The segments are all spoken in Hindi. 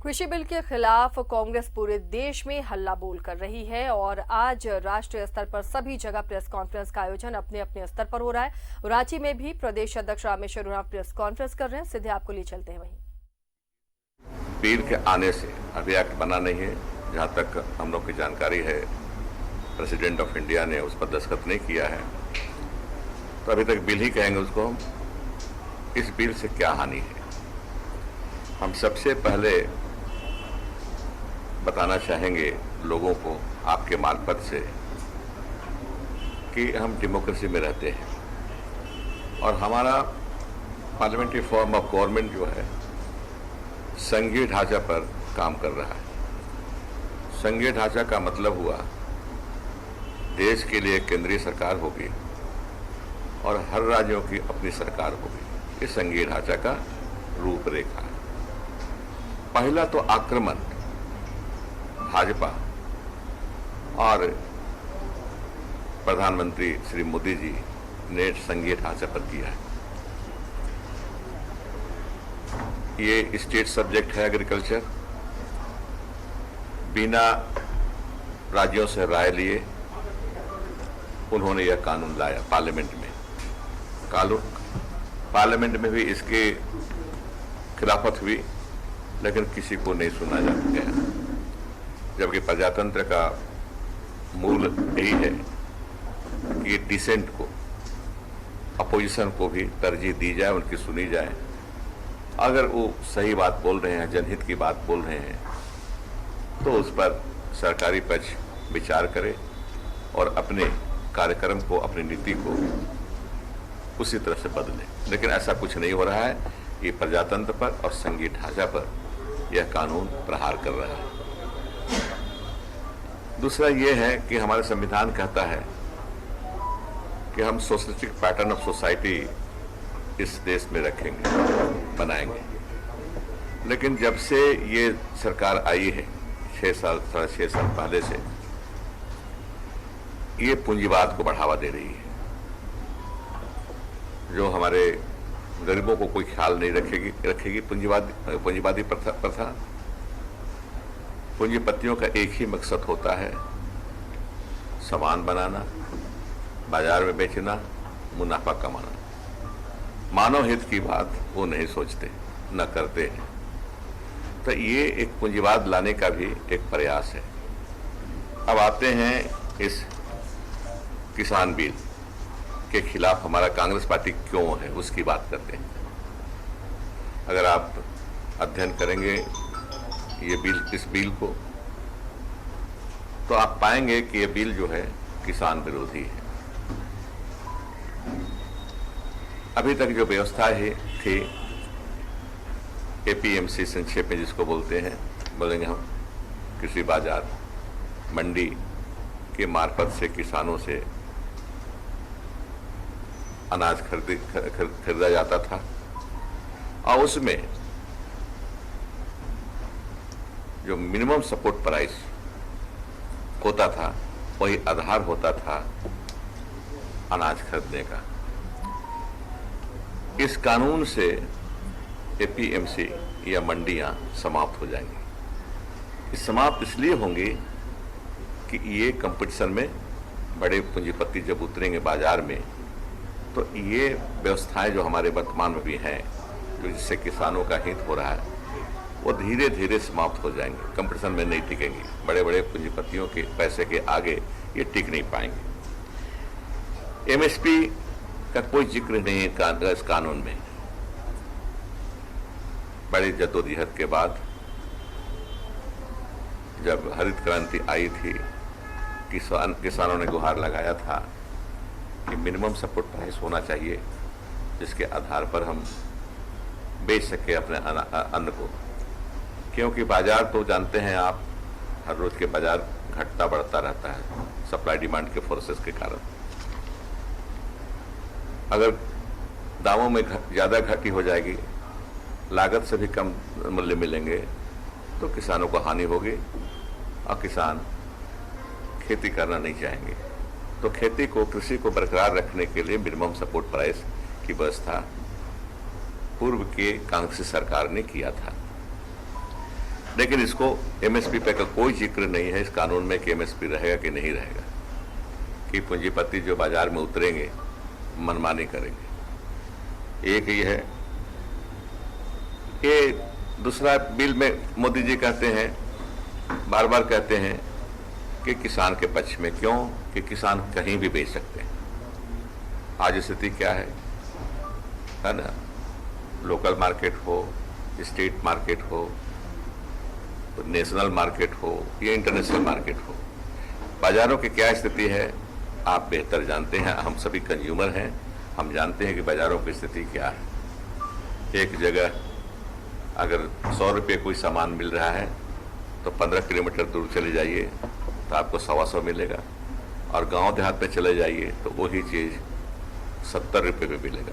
कृषि बिल के खिलाफ कांग्रेस पूरे देश में हल्ला बोल कर रही है और आज राष्ट्रीय स्तर पर सभी जगह प्रेस कॉन्फ्रेंस का आयोजन अपने अपने स्तर पर हो रहा है। रांची में भी प्रदेश अध्यक्ष रामेश्वर उरांव प्रेस कॉन्फ्रेंस कर रहे हैं। सीधे आपको लिए चलते हैं वहीं। बिल के आने से अभी एक्ट बना नहीं है, जहां तक हम लोग की जानकारी है प्रेसिडेंट ऑफ इंडिया ने उस पर दस्तखत नहीं किया है, तो अभी तक बिल ही कहेंगे उसको हम। इस बिल से क्या हानि है, हम सबसे पहले बताना चाहेंगे लोगों को आपके मार्फत से कि हम डेमोक्रेसी में रहते हैं और हमारा पार्लियामेंट्री फॉर्म ऑफ गवर्नमेंट जो है संघीय ढांचा पर काम कर रहा है। संघीय ढांचा का मतलब हुआ देश के लिए केंद्रीय सरकार होगी और हर राज्यों की अपनी सरकार होगी। ये संघीय ढांचा का रूपरेखा है। पहला तो आक्रमण भाजपा और प्रधानमंत्री श्री मोदी जी ने संघीय ढांचा पर किया है। ये स्टेट सब्जेक्ट है एग्रीकल्चर। बिना राज्यों से राय लिए उन्होंने यह कानून लाया पार्लियामेंट में। पार्लियामेंट में भी इसकी खिलाफत हुई, लेकिन किसी को नहीं सुना जा गया, जबकि प्रजातंत्र का मूल यही है कि डिसेंट को, अपोजिशन को भी तरजीह दी जाए, उनकी सुनी जाए। अगर वो सही बात बोल रहे हैं, जनहित की बात बोल रहे हैं, तो उस पर सरकारी पक्ष विचार करे और अपने कार्यक्रम को, अपनी नीति को उसी तरह से बदले। लेकिन ऐसा कुछ नहीं हो रहा है। ये प्रजातंत्र पर और संघीय ढांचा पर यह कानून प्रहार कर रहा है। दूसरा यह है कि हमारा संविधान कहता है कि हम सोशलिस्टिक पैटर्न ऑफ सोसाइटी इस देश में रखेंगे, बनाएंगे। लेकिन जब से ये सरकार आई है 6 साल, 6.5 साल पहले से, ये पूंजीवाद को बढ़ावा दे रही है। जो हमारे गरीबों को कोई ख्याल नहीं रखेगी पूंजीवादी प्रथा। पूंजीपतियों का एक ही मकसद होता है सामान बनाना, बाजार में बेचना, मुनाफा कमाना। मानव हित की बात वो नहीं सोचते, न करते हैं। तो ये एक पूंजीवाद लाने का भी एक प्रयास है। अब आते हैं इस किसान बिल के खिलाफ हमारा कांग्रेस पार्टी क्यों है, उसकी बात करते हैं। अगर आप अध्ययन करेंगे इस बिल को, तो आप पाएंगे कि यह बिल जो है किसान विरोधी है। अभी तक जो व्यवस्था थी एपीएमसी संक्षेप में जिसको बोलेंगे हम, कृषि बाजार मंडी के मार्फत से किसानों से अनाज खरीदा जाता था और उसमें जो मिनिमम सपोर्ट प्राइस होता था वही आधार होता था अनाज खरीदने का। इस कानून से एपीएमसी या मंडियां समाप्त हो जाएंगी। ये समाप्त इसलिए होंगी कि ये कंपटीशन में बड़े पूंजीपति जब उतरेंगे बाजार में, तो ये व्यवस्थाएं जो हमारे वर्तमान में भी हैं, जो जिससे किसानों का हित हो रहा है, वो धीरे धीरे समाप्त हो जाएंगे। कंपटीशन में नहीं टिकेंगी। बड़े बड़े पूंजीपतियों के पैसे के आगे ये टिक नहीं पाएंगे। एमएसपी का कोई जिक्र नहीं है इस कानून में। बड़ी जद्दोजहद के बाद जब हरित क्रांति आई थी, किसानों ने गुहार लगाया था कि मिनिमम सपोर्ट प्राइस होना चाहिए, जिसके आधार पर हम बेच सके अपने अन्न को। क्योंकि बाजार तो जानते हैं आप, हर रोज के बाजार घटता बढ़ता रहता है सप्लाई डिमांड के फोर्सेस के कारण। अगर दामों में ज़्यादा घटी हो जाएगी, लागत से भी कम मूल्य मिलेंगे, तो किसानों को हानि होगी और किसान खेती करना नहीं चाहेंगे। तो खेती को, कृषि को बरकरार रखने के लिए मिनिमम सपोर्ट प्राइस की व्यवस्था पूर्व के कांग्रेस सरकार ने किया था। लेकिन इसको एमएसपी पे का कोई जिक्र नहीं है इस कानून में कि एमएसपी रहेगा कि नहीं रहेगा, कि पूंजीपति जो बाजार में उतरेंगे मनमानी करेंगे। एक ये है कि दूसरा बिल में मोदी जी कहते हैं, बार बार कहते हैं कि किसान के पक्ष में, क्यों कि किसान कहीं भी बेच सकते हैं। आज स्थिति क्या है ना, लोकल मार्केट हो, स्टेट मार्केट हो, नेशनल मार्केट हो या इंटरनेशनल मार्केट हो, बाजारों की क्या स्थिति है आप बेहतर जानते हैं। हम सभी कंज्यूमर हैं, हम जानते हैं कि बाजारों की स्थिति क्या है। एक जगह अगर 100 रुपये कोई सामान मिल रहा है तो 15 किलोमीटर दूर चले जाइए तो आपको 125 मिलेगा, और गांव देहात में चले जाइए तो वही चीज़ 70 रुपये में मिलेगा।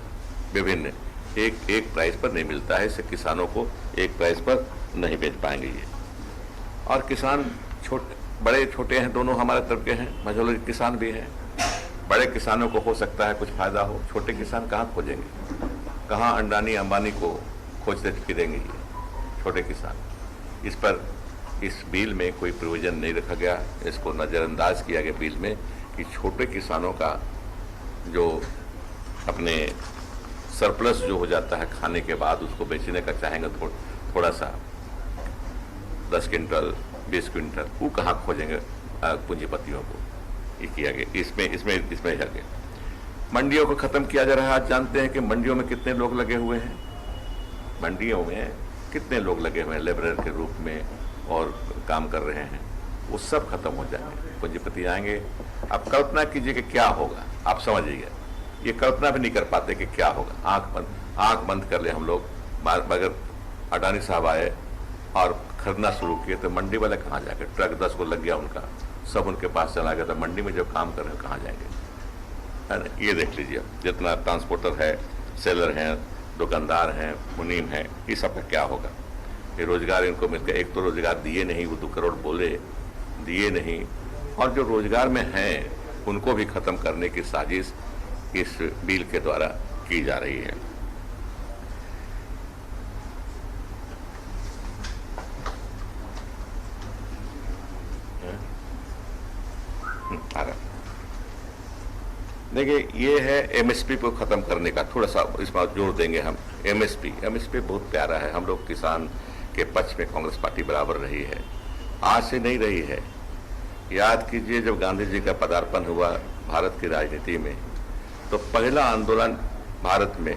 विभिन्न एक प्राइस पर नहीं मिलता है, इससे किसानों को एक प्राइस पर नहीं बेच पाएंगे ये। और किसान बड़े छोटे हैं, दोनों हमारे तरफ के हैं, मझोले किसान भी हैं। बड़े किसानों को हो सकता है कुछ फायदा हो, छोटे किसान कहाँ खोजेंगे, कहाँ अंडानी अंबानी को खोजते फिरेंगे ये छोटे किसान। इस पर इस बिल में कोई प्रोविजन नहीं रखा गया, इसको नज़रअंदाज किया गया बिल में कि छोटे किसानों का जो अपने सरप्लस जो हो जाता है खाने के बाद उसको बेचने का चाहेंगे थोड़ा सा 10 क्विंटल 20 क्विंटल, वो कहाँ खोजेंगे पूंजीपतियों को। ये किया गया इसमें गया। मंडियों को खत्म किया जा रहा है। आज जानते हैं कि मंडियों में कितने लोग लगे हुए हैं, मंडियों में कितने लोग लगे हुए हैं लेबरर के रूप में और काम कर रहे हैं, वो सब खत्म हो जाएंगे, पूंजीपति आएंगे। अब कल्पना कीजिए कि क्या होगा, आप समझिएगा, ये कल्पना भी नहीं कर पाते कि क्या होगा। आंख बंद कर ले हम लोग। अगर अडानी साहब आए और खरीदना शुरू किए तो मंडी वाले कहाँ जाएंगे, ट्रक 10 को लग गया उनका, सब उनके पास चला गया, तो मंडी में जो काम कर रहे हैं कहाँ जाएंगे, है ना। ये देख लीजिए, जितना ट्रांसपोर्टर है, सेलर हैं, दुकानदार हैं, मुनीम हैं, ये सब का क्या होगा। ये रोजगार इनको मिल गया, एक तो रोजगार दिए नहीं, वो 2 करोड़ बोले दिए नहीं, और जो रोजगार में हैं उनको भी खत्म करने की साजिश इस बिल के द्वारा की जा रही है। देखिए, ये है एमएसपी को खत्म करने का, थोड़ा सा इस बात जोड़ देंगे हम। एमएसपी बहुत प्यारा है, हम लोग किसान के पक्ष में कांग्रेस पार्टी बराबर रही है, आज से नहीं रही है। याद कीजिए, जब गांधी जी का पदार्पण हुआ भारत की राजनीति में, तो पहला आंदोलन भारत में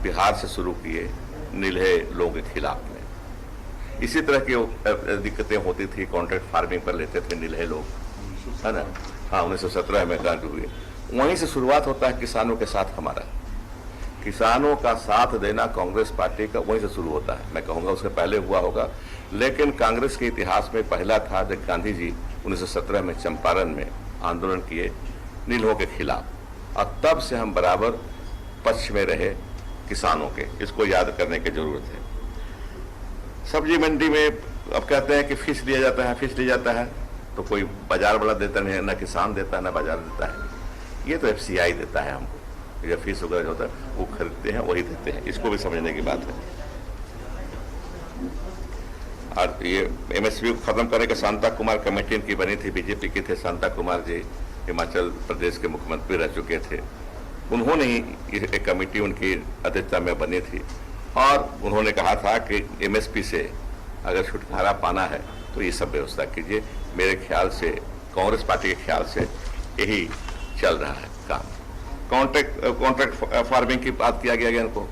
बिहार से शुरू किए नील्हे लोगों के खिलाफ में। इसी तरह की दिक्कतें होती थी, कॉन्ट्रैक्ट फार्मिंग पर लेते थे नील्हे लोग, है ना। हाँ, 1917 में गांधी हुए, वहीं से शुरुआत होता है किसानों के साथ हमारा। किसानों का साथ देना कांग्रेस पार्टी का वहीं से शुरू होता है। मैं कहूँगा उसके पहले हुआ होगा, लेकिन कांग्रेस के इतिहास में पहला था जब गांधी जी 1917 में चंपारण में आंदोलन किए नील्हों के खिलाफ, और तब से हम बराबर पक्ष में रहे किसानों के। इसको याद करने की जरूरत है। सब्जी मंडी में अब कहते हैं कि फीस लिया जाता है, फीस लिया जाता है, तो कोई बाजार वाला देता नहीं है, ना किसान देता है ना बाजार देता है, ये तो FCI देता है हमको। जो फीस वगैरह होता है वो खरीदते हैं, वही देते हैं, इसको भी समझने की बात है। और ये MSP को खत्म करने का शांता कुमार कमेटी इनकी बनी थी, बीजेपी के थे। शांता कुमार जी हिमाचल प्रदेश के मुख्यमंत्री रह चुके थे, उन्होंने ही एक कमेटी उनकी अध्यक्षता में बनी थी, और उन्होंने कहा था कि MSP से अगर छुटकारा पाना है तो ये सब व्यवस्था कीजिए। मेरे ख्याल से, कांग्रेस पार्टी के ख्याल से यही चल रहा है काम। कॉन्ट्रैक्ट फार्मिंग की बात किया गया, इनको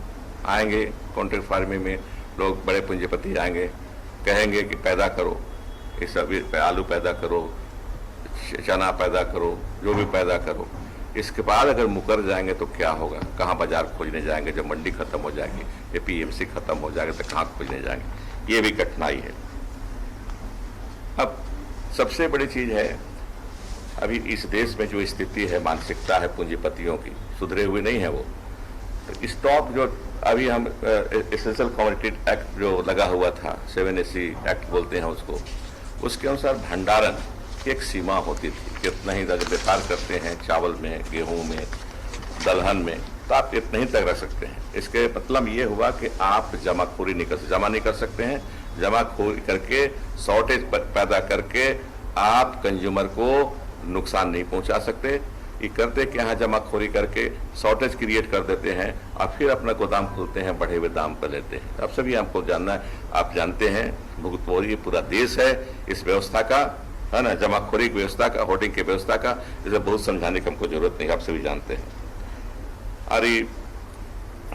आएंगे कॉन्ट्रैक्ट फार्मिंग में लोग, बड़े पूंजीपति आएंगे, कहेंगे कि पैदा करो, ये सब आलू पैदा करो, चना पैदा करो, जो भी पैदा करो। इसके बाद अगर मुकर जाएंगे तो क्या होगा, कहाँ बाजार खोजने जाएंगे जब मंडी खत्म हो जाएगी, APMC खत्म हो जाएगा तो कहाँ खोजने जाएंगे, ये भी कठिनाई है। अब सबसे बड़ी चीज है, अभी इस देश में जो स्थिति है, मानसिकता है पूंजीपतियों की, सुधरे हुए नहीं है वो। तो स्टॉक जो अभी हम एसेंशियल कमोडिटी एक्ट जो लगा हुआ था, 7AC एक्ट बोलते हैं उसको, उसके अनुसार भंडारण की एक सीमा होती थी, कितना ही व्यापार करते हैं चावल में, गेहूं में, दलहन में, तो आप इतना ही तक रख सकते हैं। इसके मतलब ये हुआ कि आप जमाखोरी नहीं कर सकते हैं, जमाखोरी करके, शॉर्टेज पैदा करके आप कंज्यूमर को नुकसान नहीं पहुंचा सकते। ये करते कि यहाँ जमाखोरी करके शॉर्टेज क्रिएट कर देते हैं और फिर अपना गोदाम खोलते हैं, बढ़े हुए दाम पर लेते हैं। अब सभी हमको जानना है, आप जानते हैं भुगतभोगी पूरा देश है इस व्यवस्था का, है ना, जमाखोरी की व्यवस्था का, होर्डिंग की व्यवस्था का। इसे बहुत समझाने की हमको जरूरत नहीं, आप सभी जानते हैं। अरे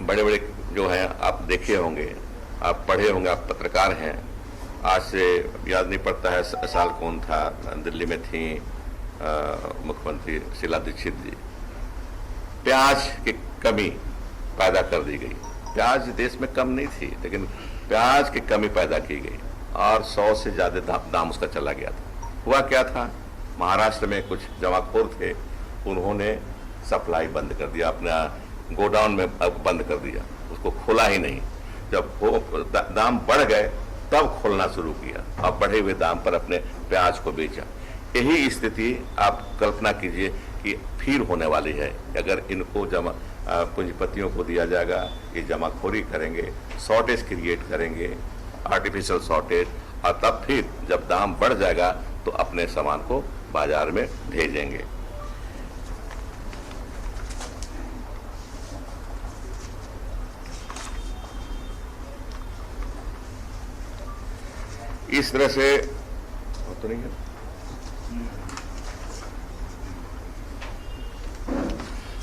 बड़े बड़े जो हैं आप देखे होंगे, आप पढ़े होंगे, आप पत्रकार हैं। आज से याद नहीं पड़ता है साल कौन था, दिल्ली में थी मुख्यमंत्री शीला दीक्षित जी। प्याज की कमी पैदा कर दी गई। प्याज देश में कम नहीं थी, लेकिन प्याज की कमी पैदा की गई और 100 से ज्यादा दाम उसका चला गया था। हुआ क्या था, महाराष्ट्र में कुछ जमाखोर थे, उन्होंने सप्लाई बंद कर दिया, अपना गोडाउन में बंद कर दिया, उसको खोला ही नहीं। जब दाम बढ़ गए तब खोलना शुरू किया और बढ़े हुए दाम पर अपने प्याज को बेचा। यही स्थिति आप कल्पना कीजिए कि फिर होने वाली है। अगर इनको पूंजीपतियों को दिया जाएगा, ये जमाखोरी करेंगे, शॉर्टेज क्रिएट करेंगे, आर्टिफिशियल शॉर्टेज, और तब फिर जब दाम बढ़ जाएगा तो अपने सामान को बाजार में भेजेंगे। इस तरह से तो नहीं है।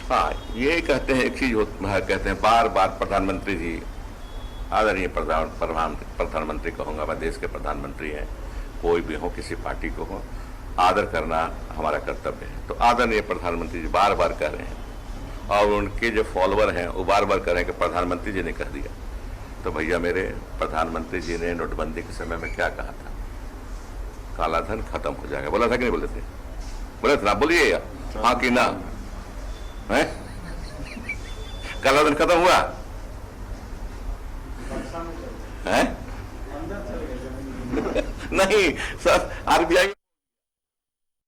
हाँ, ये कहते हैं, एक चीज कहते हैं बार बार प्रधानमंत्री जी, आदरणीय प्रधानमंत्री कहूंगा मैं, देश के प्रधानमंत्री हैं, कोई भी हो, किसी पार्टी को हो, आदर करना हमारा कर्तव्य है। तो आदरणीय प्रधानमंत्री जी बार बार कह रहे हैं और उनके जो फॉलोअर हैं वो बार बार कह रहे हैं कि प्रधानमंत्री जी ने कह दिया। तो भैया मेरे, प्रधानमंत्री जी ने नोटबंदी के समय में क्या कहा था, काला धन खत्म हो जाएगा, बोला था कि नहीं बोले थे? बोले थे ना, बोलिए हाँ कि ना है? काला धन खत्म हुआ है? नहीं सर, आरबीआई